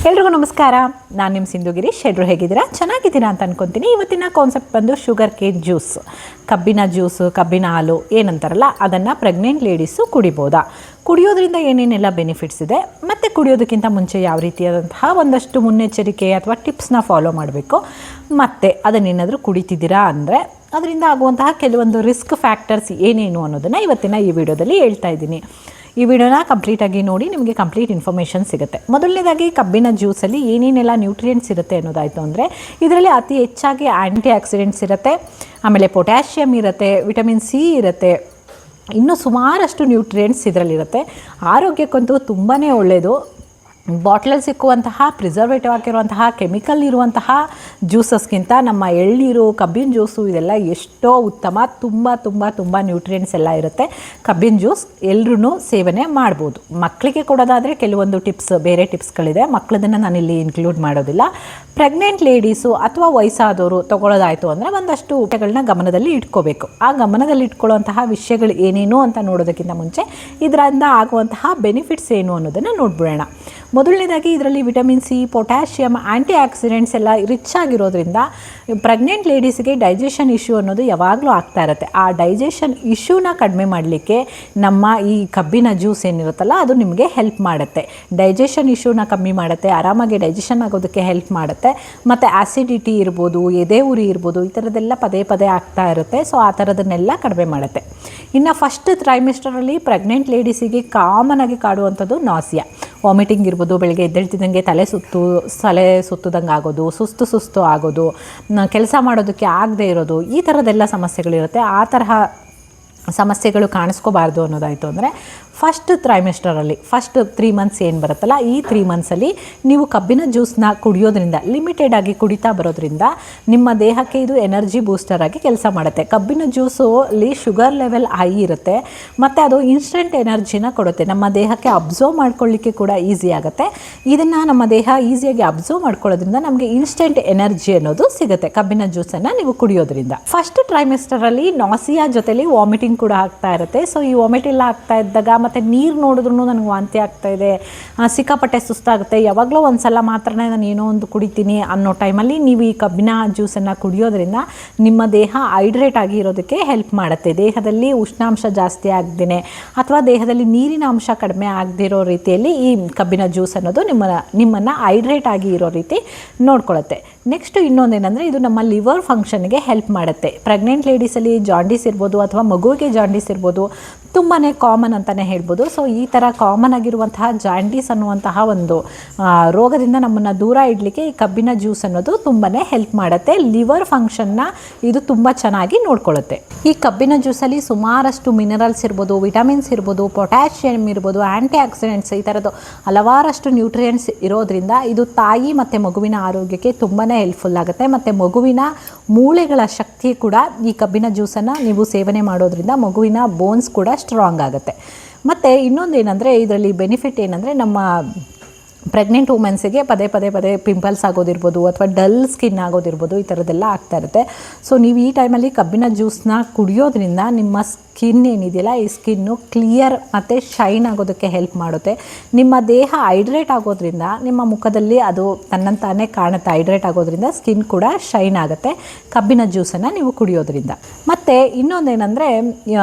ಎಲ್ರಿಗೂ ನಮಸ್ಕಾರ. ನಾನು ನಿಮ್ಮ ಸಿಂಧುಗಿರಿ. ಶೆಡ್ರು ಹೇಗಿದ್ದೀರಾ? ಚೆನ್ನಾಗಿದ್ದೀರಾ ಅಂತ ಅನ್ಕೊತೀನಿ. ಇವತ್ತಿನ ಕಾನ್ಸೆಪ್ಟ್ ಬಂದು ಶುಗರ್ ಕೇನ್ ಜ್ಯೂಸ್, ಕಬ್ಬಿನ ಜ್ಯೂಸು, ಕಬ್ಬಿನ ಹಾಲು ಏನಂತಾರಲ್ಲ ಅದನ್ನು ಪ್ರೆಗ್ನೆಂಟ್ ಲೇಡೀಸು ಕುಡಿಬೋದಾ, ಕುಡಿಯೋದ್ರಿಂದ ಏನೇನೆಲ್ಲ ಬೆನಿಫಿಟ್ಸ್ ಇದೆ, ಮತ್ತು ಕುಡಿಯೋದಕ್ಕಿಂತ ಮುಂಚೆ ಯಾವ ರೀತಿಯಾದಂತಹ ಒಂದಷ್ಟು ಮುನ್ನೆಚ್ಚರಿಕೆ ಅಥವಾ ಟಿಪ್ಸ್ನ ಫಾಲೋ ಮಾಡಬೇಕು, ಮತ್ತು ಅದನ್ನೇನಾದರೂ ಕುಡಿತಿದ್ದೀರಾ ಅಂದರೆ ಅದರಿಂದ ಆಗುವಂತಹ ಕೆಲವೊಂದು ರಿಸ್ಕ್ ಫ್ಯಾಕ್ಟರ್ಸ್ ಏನೇನು ಅನ್ನೋದನ್ನು ಇವತ್ತಿನ ಈ ವಿಡಿಯೋದಲ್ಲಿ ಹೇಳ್ತಾ ಇದ್ದೀನಿ. ಈ ವಿಡಿಯೋನ ಕಂಪ್ಲೀಟಾಗಿ ನೋಡಿ, ನಿಮಗೆ ಕಂಪ್ಲೀಟ್ ಇನ್ಫಾರ್ಮೇಷನ್ ಸಿಗುತ್ತೆ. ಮೊದಲನೇದಾಗಿ ಕಬ್ಬಿನ ಜ್ಯೂಸಲ್ಲಿ ಏನೇನೆಲ್ಲ ನ್ಯೂಟ್ರಿಯೆಂಟ್ಸ್ ಇರುತ್ತೆ ಅನ್ನೋದಾಯಿತು ಅಂದರೆ, ಇದರಲ್ಲಿ ಅತಿ ಹೆಚ್ಚಾಗಿ ಆ್ಯಂಟಿ ಆಕ್ಸಿಡೆಂಟ್ಸ್ ಇರುತ್ತೆ, ಆಮೇಲೆ ಪೊಟ್ಯಾಷಿಯಮ್ ಇರುತ್ತೆ, ವಿಟಮಿನ್ ಸಿ ಇರುತ್ತೆ, ಇನ್ನೂ ಸುಮಾರಷ್ಟು ನ್ಯೂಟ್ರಿಯೆಂಟ್ಸ್ ಇದರಲ್ಲಿರುತ್ತೆ. ಆರೋಗ್ಯಕ್ಕಂತೂ ತುಂಬಾ ಒಳ್ಳೆಯದು. ಬಾಟ್ಲಲ್ಲಿ ಸಿಕ್ಕುವಂತಹ ಪ್ರಿಸರ್ವೇಟಿವ್ ಆಗಿರುವಂತಹ ಕೆಮಿಕಲ್ ಇರುವಂತಹ ಜ್ಯೂಸಸ್ಗಿಂತ ನಮ್ಮ ಎಳ್ನೀರು, ಕಬ್ಬಿನ ಜ್ಯೂಸು ಇದೆಲ್ಲ ಎಷ್ಟೋ ಉತ್ತಮ. ತುಂಬ ತುಂಬ ತುಂಬ ನ್ಯೂಟ್ರಿಯೆಂಟ್ಸ್ ಎಲ್ಲ ಇರುತ್ತೆ. ಕಬ್ಬಿನ ಜ್ಯೂಸ್ ಎಲ್ಲರೂ ಸೇವನೆ ಮಾಡ್ಬೋದು. ಮಕ್ಕಳಿಗೆ ಕೊಡೋದಾದರೆ ಕೆಲವೊಂದು ಟಿಪ್ಸ್, ಬೇರೆ ಟಿಪ್ಸ್ಗಳಿದೆ, ಮಕ್ಕಳದನ್ನು ನಾನಿಲ್ಲಿ ಇನ್ಕ್ಲೂಡ್ ಮಾಡೋದಿಲ್ಲ. ಪ್ರೆಗ್ನೆಂಟ್ ಲೇಡೀಸು ಅಥವಾ ವಯಸ್ಸಾದವರು ತೊಗೊಳ್ಳೋದಾಯಿತು ಅಂದರೆ ಒಂದಷ್ಟು ವಿಷಯಗಳನ್ನ ಗಮನದಲ್ಲಿ ಇಟ್ಕೋಬೇಕು. ಆ ಗಮನದಲ್ಲಿ ಇಟ್ಕೊಳ್ಳುವಂತಹ ವಿಷಯಗಳು ಏನೇನು ಅಂತ ನೋಡೋದಕ್ಕಿಂತ ಮುಂಚೆ ಇದರಿಂದ ಆಗುವಂತಹ ಬೆನಿಫಿಟ್ಸ್ ಏನು ಅನ್ನೋದನ್ನು ನೋಡ್ಬಿಡೋಣ. ಮೊದಲನೇದಾಗಿ ಇದರಲ್ಲಿ ವಿಟಮಿನ್ ಸಿ, ಪೊಟ್ಯಾಷಿಯಮ್, ಆ್ಯಂಟಿ ಆಕ್ಸಿಡೆಂಟ್ಸ್ ಎಲ್ಲ ರಿಚ್ ಆಗಿರೋದ್ರಿಂದ ಪ್ರೆಗ್ನೆಂಟ್ ಲೇಡೀಸ್ಗೆ ಡೈಜೆಷನ್ ಇಶ್ಯೂ ಅನ್ನೋದು ಯಾವಾಗಲೂ ಆಗ್ತಾ ಇರುತ್ತೆ. ಆ ಡೈಜೆಷನ್ ಇಶ್ಯೂನ ಕಡಿಮೆ ಮಾಡಲಿಕ್ಕೆ ನಮ್ಮ ಈ ಕಬ್ಬಿನ ಜ್ಯೂಸ್ ಏನಿರುತ್ತಲ್ಲ ಅದು ನಿಮಗೆ ಹೆಲ್ಪ್ ಮಾಡುತ್ತೆ. ಡೈಜೆಷನ್ ಇಶ್ಯೂನ ಕಮ್ಮಿ ಮಾಡುತ್ತೆ, ಆರಾಮಾಗಿ ಡೈಜೆಷನ್ ಆಗೋದಕ್ಕೆ ಹೆಲ್ಪ್ ಮಾಡುತ್ತೆ. ಮತ್ತು ಆ್ಯಸಿಡಿಟಿ ಇರ್ಬೋದು, ಎದೆ ಉರಿ ಇರ್ಬೋದು, ಈ ಥರದ್ದೆಲ್ಲ ಪದೇ ಪದೇ ಆಗ್ತಾ ಇರುತ್ತೆ. ಸೊ ಆ ಥರದನ್ನೆಲ್ಲ ಕಡಿಮೆ ಮಾಡುತ್ತೆ. ಇನ್ನು ಫಸ್ಟ್ ಟ್ರೈಮಿಸ್ಟರಲ್ಲಿ ಪ್ರೆಗ್ನೆಂಟ್ ಲೇಡೀಸಿಗೆ ಕಾಮನ್ ಆಗಿ ಕಾಡುವಂಥದ್ದು ನಾಸಿಯಾ, ವಾಮಿಟಿಂಗ್ ಇರ್ಬೋದು, ಬೆಳಗ್ಗೆ ಎದ್ದೇಳ್ತಿದ್ದಂಗೆ ತಲೆ ಸುತ್ತದಂಗೆ ಆಗೋದು, ಸುಸ್ತು ಆಗೋದು, ಕೆಲಸ ಮಾಡೋದಕ್ಕೆ ಆಗದೆ ಇರೋದು, ಈ ಥರದ್ದೆಲ್ಲ ಸಮಸ್ಯೆಗಳಿರುತ್ತೆ. ಆ ತರಹ ಸಮಸ್ಯೆಗಳು ಕಾಣಿಸ್ಕೋಬಾರ್ದು ಅನ್ನೋದಾಯಿತು ಅಂದರೆ ಫಸ್ಟ್ ಟ್ರೈಮಿಸ್ಟರಲ್ಲಿ ಫಸ್ಟ್ 3 ಮಂತ್ಸ್ ಏನು ಬರುತ್ತಲ್ಲ, ಈ 3 ಮಂತ್ಸಲ್ಲಿ ನೀವು ಕಬ್ಬಿನ ಜ್ಯೂಸನ್ನ ಕುಡಿಯೋದ್ರಿಂದ, ಲಿಮಿಟೆಡ್ ಆಗಿ ಕುಡಿತಾ ಬರೋದ್ರಿಂದ ನಿಮ್ಮ ದೇಹಕ್ಕೆ ಇದು ಎನರ್ಜಿ ಬೂಸ್ಟರ್ ಆಗಿ ಕೆಲಸ ಮಾಡುತ್ತೆ. ಕಬ್ಬಿನ ಜ್ಯೂಸು ಅಲ್ಲಿ ಶುಗರ್ ಲೆವೆಲ್ ಹೈ ಇರುತ್ತೆ ಮತ್ತು ಅದು ಇನ್ಸ್ಟೆಂಟ್ ಎನರ್ಜಿನ ಕೊಡುತ್ತೆ. ನಮ್ಮ ದೇಹಕ್ಕೆ ಅಬ್ಸರ್ವ್ ಮಾಡ್ಕೊಳ್ಳಿಕ್ಕೆ ಕೂಡ ಈಸಿ ಆಗುತ್ತೆ. ಇದನ್ನು ನಮ್ಮ ದೇಹ ಈಸಿಯಾಗಿ ಅಬ್ಸರ್ವ್ ಮಾಡ್ಕೊಳ್ಳೋದ್ರಿಂದ ನಮಗೆ ಇನ್ಸ್ಟೆಂಟ್ ಎನರ್ಜಿ ಅನ್ನೋದು ಸಿಗುತ್ತೆ ಕಬ್ಬಿನ ಜ್ಯೂಸನ್ನು ನೀವು ಕುಡಿಯೋದ್ರಿಂದ. ಫಸ್ಟ್ ಟ್ರೈಮಿಸ್ಟರಲ್ಲಿ ನಾಸಿಯಾ ಜೊತೆಲಿ ವಾಮಿಟಿಂಗ್ ಕೂಡ ಆಗ್ತಾ ಇರುತ್ತೆ. ಸೊ ಈ ವಾಮಿಟ್ ಎಲ್ಲ ಆಗ್ತಾ ಇದ್ದಾಗ ಮತ್ತು ನೀರು ನೋಡಿದ್ರೂ ನನಗೆ ವಾಂತಿ ಆಗ್ತಾಯಿದೆ, ಸಿಕ್ಕಾಪಟ್ಟೆ ಸುಸ್ತಾಗುತ್ತೆ, ಯಾವಾಗಲೂ ಒಂದು ಸಲ ಮಾತ್ರ ನಾನು ಏನೋ ಒಂದು ಕುಡಿತೀನಿ ಅನ್ನೋ ಟೈಮಲ್ಲಿ ನೀವು ಈ ಕಬ್ಬಿನ ಜ್ಯೂಸನ್ನು ಕುಡಿಯೋದ್ರಿಂದ ನಿಮ್ಮ ದೇಹ ಹೈಡ್ರೇಟ್ ಆಗಿ ಇರೋದಕ್ಕೆ ಹೆಲ್ಪ್ ಮಾಡುತ್ತೆ. ದೇಹದಲ್ಲಿ ಉಷ್ಣಾಂಶ ಜಾಸ್ತಿ ಆಗದೇ ಅಥವಾ ದೇಹದಲ್ಲಿ ನೀರಿನ ಅಂಶ ಕಡಿಮೆ ಆಗದಿರೋ ರೀತಿಯಲ್ಲಿ ಈ ಕಬ್ಬಿನ ಜ್ಯೂಸ್ ಅನ್ನೋದು ನಿಮ್ಮನ್ನು ಹೈಡ್ರೇಟ್ ಆಗಿ ಇರೋ ರೀತಿ ನೋಡ್ಕೊಳ್ಳುತ್ತೆ. ನೆಕ್ಸ್ಟ್ ಇನ್ನೊಂದೇನೆಂದರೆ ಇದು ನಮ್ಮ ಲಿವರ್ ಫಂಕ್ಷನ್ಗೆ ಹೆಲ್ಪ್ ಮಾಡುತ್ತೆ. ಪ್ರೆಗ್ನೆಂಟ್ ಲೇಡೀಸಲ್ಲಿ ಜಾಂಡೀಸ್ ಇರ್ಬೋದು ಅಥವಾ ಮಗುವಿಗೆ ಜಾಂಡೀಸ್ ಇರ್ಬೋದು, ತುಂಬಾ ಕಾಮನ್ ಅಂತಲೇ ಹೇಳ್ಬೋದು. ಸೊ ಈ ಥರ ಕಾಮನ್ ಆಗಿರುವಂತಹ ಜಾಂಡೀಸ್ ಅನ್ನುವಂತಹ ಒಂದು ರೋಗದಿಂದ ನಮ್ಮನ್ನು ದೂರ ಇಡಲಿಕ್ಕೆ ಈ ಕಬ್ಬಿನ ಜ್ಯೂಸ್ ಅನ್ನೋದು ತುಂಬಾ ಹೆಲ್ಪ್ ಮಾಡುತ್ತೆ. ಲಿವರ್ ಫಂಕ್ಷನ್ನ ಇದು ತುಂಬ ಚೆನ್ನಾಗಿ ನೋಡ್ಕೊಳ್ಳುತ್ತೆ. ಈ ಕಬ್ಬಿನ ಜ್ಯೂಸಲ್ಲಿ ಸುಮಾರಷ್ಟು ಮಿನರಲ್ಸ್ ಇರ್ಬೋದು, ವಿಟಮಿನ್ಸ್ ಇರ್ಬೋದು, ಪೊಟ್ಯಾಷಿಯಮ್ ಇರ್ಬೋದು, ಆ್ಯಂಟಿ ಆಕ್ಸಿಡೆಂಟ್ಸ್, ಈ ಥರದ್ದು ಹಲವಾರಷ್ಟು ನ್ಯೂಟ್ರಿಯೆಂಟ್ಸ್ ಇರೋದ್ರಿಂದ ಇದು ತಾಯಿ ಮತ್ತು ಮಗುವಿನ ಆರೋಗ್ಯಕ್ಕೆ ತುಂಬಾ ಹೆಲ್ಪ್ಫುಲ್ ಆಗುತ್ತೆ. ಮತ್ತು ಮಗುವಿನ ಮೂಳೆಗಳ ಶಕ್ತಿ ಕೂಡ ಈ ಕಬ್ಬಿನ ಜ್ಯೂಸನ್ನು ನೀವು ಸೇವನೆ ಮಾಡೋದ್ರಿಂದ ಮಗುವಿನ ಬೋನ್ಸ್ ಕೂಡ ಸ್ಟ್ರಾಂಗ್ ಆಗುತ್ತೆ. ಮತ್ತು ಇನ್ನೊಂದು ಏನಂದರೆ ಇದರಲ್ಲಿ ಬೆನಿಫಿಟ್ ಏನಂದರೆ ನಮ್ಮ ಪ್ರೆಗ್ನೆಂಟ್ ವುಮೆನ್ಸಿಗೆ ಪದೇ ಪಿಂಪಲ್ಸ್ ಆಗೋದಿರ್ಬೋದು ಅಥವಾ ಡಲ್ ಸ್ಕಿನ್ ಆಗೋದಿರ್ಬೋದು, ಈ ಥರದ್ದೆಲ್ಲ ಆಗ್ತಾ ಇರುತ್ತೆ. ಸೊ ನೀವು ಈ ಟೈಮಲ್ಲಿ ಕಬ್ಬಿನ ಜ್ಯೂಸನ್ನ ಕುಡಿಯೋದ್ರಿಂದ ನಿಮ್ಮ ಸ್ಕಿನ್ ಏನಿದೆಯಲ್ಲ, ಈ ಸ್ಕಿನ್ನು ಕ್ಲಿಯರ್ ಮತ್ತು ಶೈನ್ ಆಗೋದಕ್ಕೆ ಹೆಲ್ಪ್ ಮಾಡುತ್ತೆ. ನಿಮ್ಮ ದೇಹ ಹೈಡ್ರೇಟ್ ಆಗೋದ್ರಿಂದ ನಿಮ್ಮ ಮುಖದಲ್ಲಿ ಅದು ತನ್ನಂತಾನೇ ಕಾಣುತ್ತೆ. ಹೈಡ್ರೇಟ್ ಆಗೋದ್ರಿಂದ ಸ್ಕಿನ್ ಕೂಡ ಶೈನ್ ಆಗುತ್ತೆ ಕಬ್ಬಿನ ಜ್ಯೂಸನ್ನು ನೀವು ಕುಡಿಯೋದ್ರಿಂದ. ಮತ್ತು ಇನ್ನೊಂದೇನೆಂದರೆ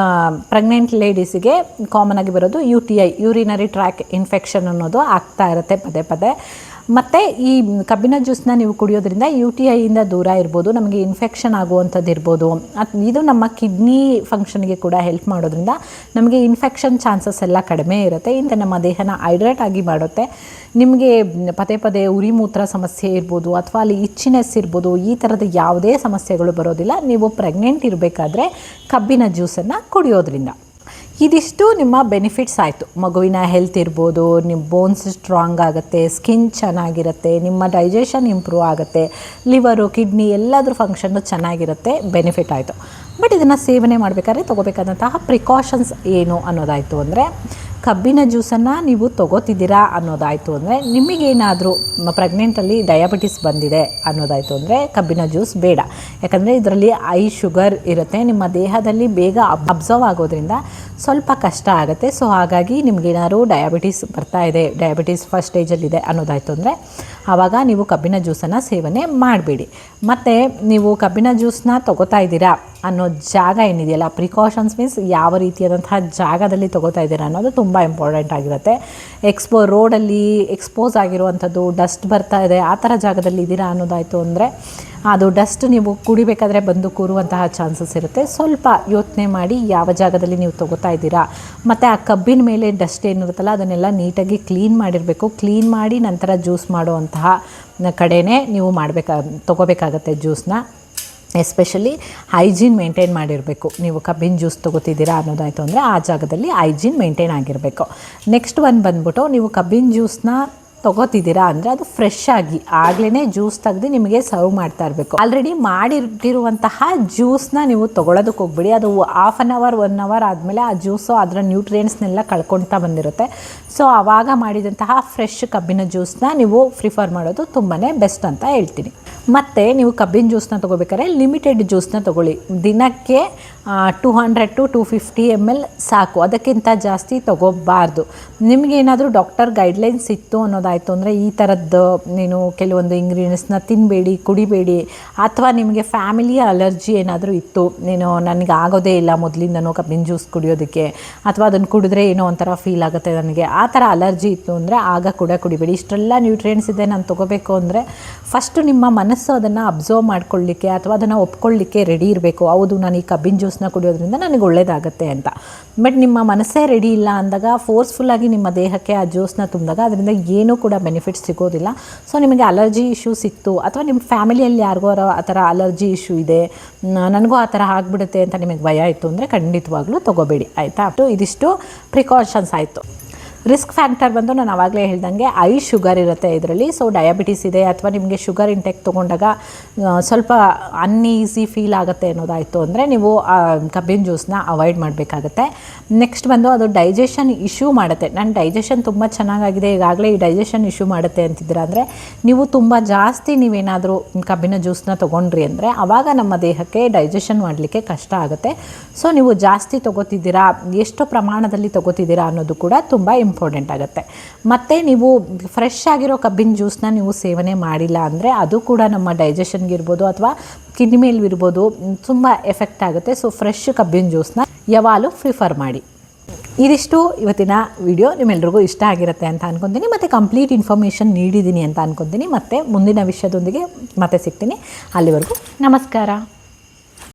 ಪ್ರೆಗ್ನೆಂಟ್ ಲೇಡೀಸಿಗೆ ಕಾಮನ್ ಆಗಿ ಬರೋದು UTI, ಯೂರಿನರಿ ಟ್ರ್ಯಾಕ್ ಇನ್ಫೆಕ್ಷನ್ ಅನ್ನೋದು ಆಗ್ತಾ ಇರುತ್ತೆ ಪದೇ. ಮತ್ತು ಈ ಕಬ್ಬಿನ ಜ್ಯೂಸನ್ನ ನೀವು ಕುಡಿಯೋದ್ರಿಂದ UTIಯಿಂದ ದೂರ ಇರ್ಬೋದು, ನಮಗೆ ಇನ್ಫೆಕ್ಷನ್ ಆಗುವಂಥದ್ದು ಇರ್ಬೋದು. ಇದು ನಮ್ಮ ಕಿಡ್ನಿ ಫಂಕ್ಷನ್ಗೆ ಕೂಡ ಹೆಲ್ಪ್ ಮಾಡೋದ್ರಿಂದ ನಮಗೆ ಇನ್ಫೆಕ್ಷನ್ ಚಾನ್ಸಸ್ ಎಲ್ಲ ಕಡಿಮೆ ಇರುತ್ತೆ. ಇಂಥ ನಮ್ಮ ದೇಹನ ಹೈಡ್ರೇಟ್ ಆಗಿ ಮಾಡುತ್ತೆ. ನಿಮಗೆ ಪದೇ ಉರಿ ಮೂತ್ರ ಸಮಸ್ಯೆ ಇರ್ಬೋದು ಅಥವಾ ಅಲ್ಲಿ ಇಚ್ಚಿನೆಸ್ ಇರ್ಬೋದು, ಈ ಥರದ ಯಾವುದೇ ಸಮಸ್ಯೆಗಳು ಬರೋದಿಲ್ಲ ನೀವು ಪ್ರೆಗ್ನೆಂಟ್ ಇರಬೇಕಾದ್ರೆ ಕಬ್ಬಿನ ಜ್ಯೂಸನ್ನು ಕುಡಿಯೋದ್ರಿಂದ. ಇದಿಷ್ಟು ನಿಮ್ಮ ಬೆನಿಫಿಟ್ಸ್ ಆಯಿತು. ಮಗುವಿನ ಹೆಲ್ತ್ ಇರ್ಬೋದು, ನಿಮ್ಮ ಬೋನ್ಸ್ ಸ್ಟ್ರಾಂಗ್ ಆಗುತ್ತೆ, ಸ್ಕಿನ್ ಚೆನ್ನಾಗಿರುತ್ತೆ, ನಿಮ್ಮ ಡೈಜೆಷನ್ ಇಂಪ್ರೂವ್ ಆಗುತ್ತೆ, ಲಿವರು, ಕಿಡ್ನಿ ಎಲ್ಲದ್ರ ಫಂಕ್ಷನ್ನು ಚೆನ್ನಾಗಿರುತ್ತೆ, ಬೆನಿಫಿಟ್ ಆಯಿತು. ಬಟ್ ಇದನ್ನು ಸೇವನೆ ಮಾಡಬೇಕಾದ್ರೆ ತೊಗೋಬೇಕಾದಂತಹ ಪ್ರಿಕಾಷನ್ಸ್ ಏನು ಅನ್ನೋದಾಯಿತು ಅಂದರೆ, ಕಬ್ಬಿನ ಜ್ಯೂಸನ್ನು ನೀವು ತೊಗೋತಿದ್ದೀರಾ ಅನ್ನೋದಾಯಿತು ಅಂದರೆ, ನಿಮಗೇನಾದರೂ ಪ್ರೆಗ್ನೆಂಟಲ್ಲಿ ಡಯಾಬಿಟಿಸ್ ಬಂದಿದೆ ಅನ್ನೋದಾಯಿತು ಅಂದರೆ ಕಬ್ಬಿನ ಜ್ಯೂಸ್ ಬೇಡ. ಯಾಕಂದರೆ ಇದರಲ್ಲಿ ಹೈ ಶುಗರ್ ಇರುತ್ತೆ, ನಿಮ್ಮ ದೇಹದಲ್ಲಿ ಬೇಗ ಅಬ್ಸರ್ವ್ ಆಗೋದ್ರಿಂದ ಸ್ವಲ್ಪ ಕಷ್ಟ ಆಗುತ್ತೆ. ಸೊ ಹಾಗಾಗಿ ನಿಮಗೇನಾದ್ರು ಡಯಾಬಿಟಿಸ್ ಬರ್ತಾ ಇದೆ, ಡಯಾಬಿಟಿಸ್ ಫಸ್ಟ್ ಸ್ಟೇಜಲ್ಲಿದೆ ಅನ್ನೋದಾಯಿತು ಅಂದರೆ ಆವಾಗ ನೀವು ಕಬ್ಬಿನ ಜ್ಯೂಸನ್ನು ಸೇವನೆ ಮಾಡಬೇಡಿ. ಮತ್ತು ನೀವು ಕಬ್ಬಿನ ಜ್ಯೂಸನ್ನ ತೊಗೋತಾ ಇದ್ದೀರಾ ಅನ್ನೋ ಜಾಗ ಏನಿದೆಯಲ್ಲ, ಪ್ರಿಕಾಷನ್ಸ್ ಮೀನ್ಸ್ ಯಾವ ರೀತಿಯಾದಂತಹ ಜಾಗದಲ್ಲಿ ತೊಗೋತಾ ಇದ್ದೀರಾ ಅನ್ನೋದು ತುಂಬ ಇಂಪಾರ್ಟೆಂಟ್ ಆಗಿರುತ್ತೆ. ರೋಡಲ್ಲಿ ಎಕ್ಸ್ಪೋಸ್ ಆಗಿರುವಂಥದ್ದು, ಡಸ್ಟ್ ಬರ್ತಾ ಇದೆ, ಆ ಥರ ಜಾಗದಲ್ಲಿ ಇದ್ದೀರಾ ಅನ್ನೋದಾಯಿತು ಅಂದರೆ ಅದು ಡಸ್ಟ್ ನೀವು ಕುಡಿಬೇಕಾದ್ರೆ ಬಂದು ಕೂರುವಂತಹ ಚಾನ್ಸಸ್ ಇರುತ್ತೆ. ಸ್ವಲ್ಪ ಯೋಚನೆ ಮಾಡಿ ಯಾವ ಜಾಗದಲ್ಲಿ ನೀವು ತೊಗೋತಾ ಇದ್ದೀರಾ. ಮತ್ತು ಆ ಕಬ್ಬಿನ ಮೇಲೆ ಡಸ್ಟ್ ಏನಿರುತ್ತಲ್ಲ ಅದನ್ನೆಲ್ಲ ನೀಟಾಗಿ ಕ್ಲೀನ್ ಮಾಡಿರಬೇಕು. ಕ್ಲೀನ್ ಮಾಡಿ ನಂತರ ಜ್ಯೂಸ್ ಮಾಡುವಂತಹ ಕಡೆಯೇ ನೀವು ತೊಗೋಬೇಕಾಗತ್ತೆ ಜ್ಯೂಸನ್ನ. ಎಸ್ಪೆಷಲಿ ಹೈಜೀನ್ ಮೇಂಟೈನ್ ಮಾಡಿರಬೇಕು. ನೀವು ಕಬ್ಬಿನ ಜ್ಯೂಸ್ ತೊಗೋತಿದ್ದೀರಾ ಅನ್ನೋದಾಯಿತು ಅಂದರೆ ಆ ಜಾಗದಲ್ಲಿ ಹೈಜೀನ್ ಮೇಂಟೈನ್ ಆಗಿರಬೇಕು. ನೆಕ್ಸ್ಟ್ ಬಂದ್ಬಿಟ್ಟು ನೀವು ಕಬ್ಬಿನ ಜ್ಯೂಸನ್ನ ತೊಗೋತಿದ್ದೀರಾ ಅಂದರೆ ಅದು ಫ್ರೆಶ್ ಆಗಿ ಆಗಲೇ ಜ್ಯೂಸ್ ತೆಗೆದು ನಿಮಗೆ ಸರ್ವ್ ಮಾಡ್ತಾ ಇರಬೇಕು. ಆಲ್ರೆಡಿ ಮಾಡಿಟ್ಟಿರುವಂತಹ ಜ್ಯೂಸನ್ನ ನೀವು ತೊಗೊಳೋದಕ್ಕೆ ಹೋಗ್ಬಿಡಿ. ಅದು 1/2 ಅವರ್ 1 ಅವರ್ ಆದಮೇಲೆ ಆ ಜ್ಯೂಸು ಅದರ ನ್ಯೂಟ್ರಿಯೆಂಟ್ಸ್ನೆಲ್ಲ ಕಳ್ಕೊಳ್ತಾ ಬಂದಿರುತ್ತೆ. ಸೊ ಆವಾಗ ಮಾಡಿದಂತಹ ಫ್ರೆಶ್ ಕಬ್ಬಿನ ಜ್ಯೂಸನ್ನ ನೀವು ಪ್ರಿಫರ್ ಮಾಡೋದು ತುಂಬಾ ಬೆಸ್ಟ್ ಅಂತ ಹೇಳ್ತೀನಿ. ಮತ್ತು ನೀವು ಕಬ್ಬಿನ ಜ್ಯೂಸನ್ನ ತೊಗೋಬೇಕಾದ್ರೆ ಲಿಮಿಟೆಡ್ ಜ್ಯೂಸನ್ನ ತೊಗೊಳ್ಳಿ. ದಿನಕ್ಕೆ 200 to 250 ml ಸಾಕು, ಅದಕ್ಕಿಂತ ಜಾಸ್ತಿ ತೊಗೋಬಾರ್ದು. ನಿಮಗೇನಾದರೂ ಡಾಕ್ಟರ್ ಗೈಡ್ಲೈನ್ಸ್ ಇತ್ತು ಅನ್ನೋದಾಯಿತು ಅಂದರೆ ಈ ಥರದ್ದು ನೀನು ಕೆಲವೊಂದು ಇಂಗ್ರೀಡಿಯೆಂಟ್ಸ್ನ ತಿನ್ನಬೇಡಿ, ಕುಡಿಬೇಡಿ, ಅಥವಾ ನಿಮಗೆ ಫ್ಯಾಮಿಲಿಯ ಅಲರ್ಜಿ ಏನಾದರೂ ಇತ್ತು, ನನಗೆ ಆಗೋದೇ ಇಲ್ಲ ಮೊದಲಿಂದನೂ ಕಬ್ಬಿನ ಜ್ಯೂಸ್ ಕುಡಿಯೋದಕ್ಕೆ, ಅಥವಾ ಅದನ್ನು ಕುಡಿದ್ರೆ ಏನೋ ಒಂಥರ ಫೀಲ್ ಆಗುತ್ತೆ ನನಗೆ, ಆ ಥರ ಅಲರ್ಜಿ ಇತ್ತು ಅಂದರೆ ಆಗ ಕುಡಿಬೇಡಿ. ಇಷ್ಟೆಲ್ಲ ನ್ಯೂಟ್ರಿಯೆಂಟ್ಸ್ ಇದೆ ನಾನು ತೊಗೋಬೇಕು ಅಂದರೆ ಫಸ್ಟು ನಿಮ್ಮ ಮನಸ್ಸು ಅದನ್ನು ಅಬ್ಸರ್ವ್ ಮಾಡ್ಕೊಳ್ಳಿಕ್ಕೆ ಅಥವಾ ಅದನ್ನು ಒಪ್ಕೊಳ್ಳಿಕ್ಕೆ ರೆಡಿ ಇರಬೇಕು. ಹೌದು, ನಾನು ಈ ಕಬ್ಬಿನ ಜ್ಯೂಸ್ನ ಕುಡಿಯೋದ್ರಿಂದ ನನಗೆ ಒಳ್ಳೆಯದಾಗತ್ತೆ ಅಂತ. ಬಟ್ ನಿಮ್ಮ ಮನಸ್ಸೇ ರೆಡಿ ಇಲ್ಲ ಅಂದಾಗ ಫೋರ್ಸ್ಫುಲ್ಲಾಗಿ ನಿಮ್ಮ ದೇಹಕ್ಕೆ ಆ ಜ್ಯೂಸ್ನ ತುಂಬಿದಾಗ ಅದರಿಂದ ಏನೂ ಕೂಡ ಬೆನಿಫಿಟ್ಸ್ ಸಿಗೋದಿಲ್ಲ. ಸೊ ನಿಮಗೆ ಅಲರ್ಜಿ ಇಶ್ಯೂಸ್ ಇತ್ತು ಅಥವಾ ನಿಮ್ಮ ಫ್ಯಾಮಿಲಿಯಲ್ಲಿ ಯಾರಿಗೋ ಆ ಥರ ಅಲರ್ಜಿ ಇಶ್ಯೂ ಇದೆ, ನನಗೂ ಆ ಥರ ಆಗಿಬಿಡುತ್ತೆ ಅಂತ ನಿಮಗೆ ಭಯ ಇತ್ತು ಅಂದರೆ ಖಂಡಿತವಾಗ್ಲೂ ತೊಗೋಬೇಡಿ, ಆಯಿತಾ. ಇದಿಷ್ಟು ಪ್ರಿಕಾಷನ್ಸ್ ಆಯಿತು. ರಿಸ್ಕ್ ಫ್ಯಾಕ್ಟರ್ ಬಂದು ನಾನು ಆವಾಗಲೇ ಹೇಳ್ದಂಗೆ ಶುಗರ್ ಇರುತ್ತೆ ಇದರಲ್ಲಿ. ಸೊ ಡಯಾಬಿಟಿಸ್ ಇದೆ ಅಥವಾ ನಿಮಗೆ ಶುಗರ್ ಇಂಟೆಕ್ ತೊಗೊಂಡಾಗ ಸ್ವಲ್ಪ ಅನ್ಈಸಿ ಫೀಲ್ ಆಗುತ್ತೆ ಅನ್ನೋದಾಯಿತು ಅಂದರೆ ನೀವು ಕಬ್ಬಿನ ಜ್ಯೂಸನ್ನ ಅವಾಯ್ಡ್ ಮಾಡಬೇಕಾಗತ್ತೆ. ನೆಕ್ಸ್ಟ್ ಬಂದು ಅದು ಡೈಜೆಷನ್ ಇಶ್ಯೂ ಮಾಡುತ್ತೆ. ನನ್ನ ಡೈಜೆಷನ್ ತುಂಬ ಚೆನ್ನಾಗಾಗಿದೆ, ಈಗಾಗಲೇ ಈ ಡೈಜೆಷನ್ ಇಶ್ಯೂ ಮಾಡುತ್ತೆ ಅಂತಿದ್ದೀರ ಅಂದರೆ ನೀವು ತುಂಬ ಜಾಸ್ತಿ ನೀವೇನಾದರೂ ಕಬ್ಬಿನ ಜ್ಯೂಸನ್ನ ತೊಗೊಂಡ್ರಿ ಅಂದರೆ ಆವಾಗ ನಮ್ಮ ದೇಹಕ್ಕೆ ಡೈಜೆಷನ್ ಮಾಡಲಿಕ್ಕೆ ಕಷ್ಟ ಆಗುತ್ತೆ. ಸೊ ನೀವು ಜಾಸ್ತಿ ತೊಗೋತಿದ್ದೀರಾ, ಎಷ್ಟು ಪ್ರಮಾಣದಲ್ಲಿ ತೊಗೋತಿದ್ದೀರಾ ಅನ್ನೋದು ಕೂಡ ತುಂಬ ಇಂಪಾರ್ಟೆಂಟ್ ಆಗುತ್ತೆ. ಮತ್ತು ನೀವು ಫ್ರೆಶ್ ಆಗಿರೋ ಕಬ್ಬಿನ ಜ್ಯೂಸನ್ನ ನೀವು ಸೇವನೆ ಮಾಡಿಲ್ಲ ಅಂದರೆ ಅದು ಕೂಡ ನಮ್ಮ ಡೈಜೆಷನ್ಗೆ ಇರ್ಬೋದು ಅಥವಾ ಕಿಡ್ನಿ ಮೇಲೂ ಇರ್ಬೋದು ತುಂಬ ಎಫೆಕ್ಟ್ ಆಗುತ್ತೆ. ಸೊ ಫ್ರೆಶ್ ಕಬ್ಬಿನ ಜ್ಯೂಸನ್ನ ಯಾವಾಗಲೂ ಪ್ರಿಫರ್ ಮಾಡಿ. ಇದಿಷ್ಟು ಇವತ್ತಿನ ವಿಡಿಯೋ. ನಿಮ್ಮೆಲ್ರಿಗೂ ಇಷ್ಟ ಆಗಿರುತ್ತೆ ಅಂತ ಅಂದ್ಕೊತೀನಿ, ಮತ್ತು ಕಂಪ್ಲೀಟ್ ಇನ್ಫಾರ್ಮೇಷನ್ ನೀಡಿದ್ದೀನಿ ಅಂತ ಅಂದ್ಕೊತೀನಿ. ಮತ್ತು ಮುಂದಿನ ವಿಷಯದೊಂದಿಗೆ ಮತ್ತೆ ಸಿಗ್ತೀನಿ. ಅಲ್ಲಿವರೆಗೂ ನಮಸ್ಕಾರ.